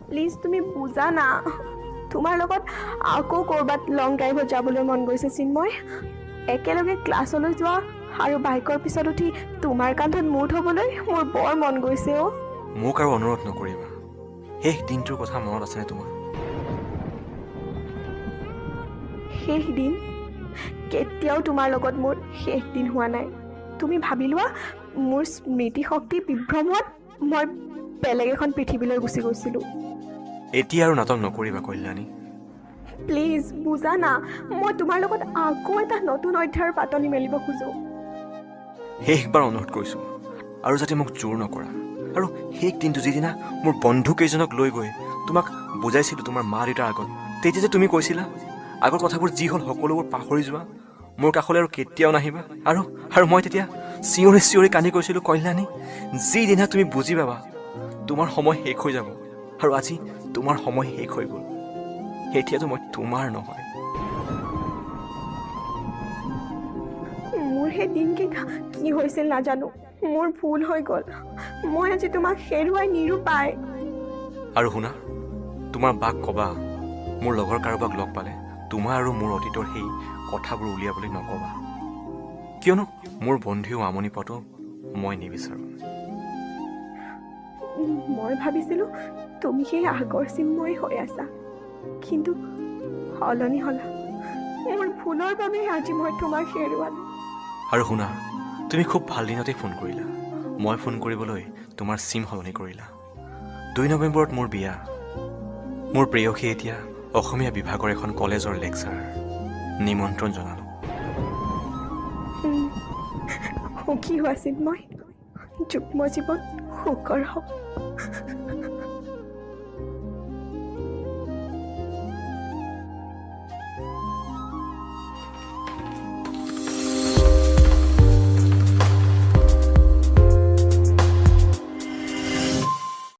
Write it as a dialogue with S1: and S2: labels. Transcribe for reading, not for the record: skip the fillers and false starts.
S1: please তুমি বুজা না তোমাৰ লগত আকৌ ক'ৰবাত লং ড্ৰাইভত যাবলৈ মন গৈছে চিন্ময় একেলগে ক্লাছলৈ যোৱা আৰু বাইকৰ পিছত উঠি তোমাৰ কান্ধত মূৰ থ'বলৈ মোৰ বৰ মন গৈছে অ'
S2: মোক আৰু অনুৰোধ নকৰিবা শেষ দিনটোৰ কথা মনত আছেনে তোমাৰ
S1: শেষ দিন কেতিয়াও তোমাৰ লগত মোৰ শেষ দিন হোৱা নাই তুমি ভাবি লোৱা মোৰ স্মৃতি শক্তি বিভ্ৰমত মই বেলেগ এখন পৃথিৱীলৈ গুচি গৈছিলোঁ
S2: এতিয়া আৰু নাটক নকৰিবা কল্যাণী
S1: প্লিজ বুজা না মই তোমাৰ লগত আকৌ এটা নতুন অধ্যায়ৰ পাতনি মেলিব খোজোঁ
S2: শেষবাৰ অনুৰোধ কৰিছোঁ আৰু যাতে মোক জোৰ নকৰা আৰু শেষ দিনটো যিদিনা মোৰ বন্ধুকেইজনক লৈ গৈ তোমাক বুজাইছিলোঁ তোমাৰ মা দেউতাৰ আগত তেতিয়া যে তুমি কৈছিলা আগৰ কথাবোৰ যি হ'ল সকলোবোৰ পাহৰি যোৱা মোৰ কাষলৈ আৰু কেতিয়াও নাহিবা আৰু মই তেতিয়া চিঞৰি চিঞৰি কান্দি কৈছিলোঁ কল্যাণী যিদিনা তুমি বুজি পাবা তোমাৰ সময় শেষ হৈ যাব আৰু আজি তোমাৰ সময় শেষ হৈ গ'ল এতিয়াতো মই তোমাৰ নহয়
S1: মোৰ সেই দিনকেইটা কি হৈছিল নাজানো মোৰ ভুল হৈ গ'ল মই আজি তোমাক হেৰুৱাই নিৰুপায়
S2: আৰু শুনা তোমাৰ বাক ক'বা মোৰ লগৰ কাৰোবাক লগ পালে তোমাৰ আৰু মোৰ অতীতৰ সেই কথাবোৰ উলিয়াবলৈ নক'বা কিয়নো মোৰ বন্ধুৱেও আমনি পোৱাটো মই নিবিচাৰোঁ
S1: মই ভাবিছিলোঁ তুমি সেই আগৰ চিন্ময় হৈ আছা কিন্তু সলনি হ'লা মোৰ ভুলৰ বাবে আজি মই তোমাক হেৰুৱালোঁ
S2: আৰু শুনা তুমি খুব ভাল দিনতে ফোন কৰিলা মই ফোন কৰিবলৈ তোমাৰ চিম সলনি কৰিলা 2 নৱেম্বৰত মোৰ বিয়া মোৰ প্ৰেয়সী এতিয়া অসমীয়া বিভাগৰ এখন কলেজৰ লেকচাৰাৰ নিমন্ত্ৰণ জনালোঁ
S1: সুখী হোৱা চিন্ময় যুগ্ম জীৱন সুখৰ হওক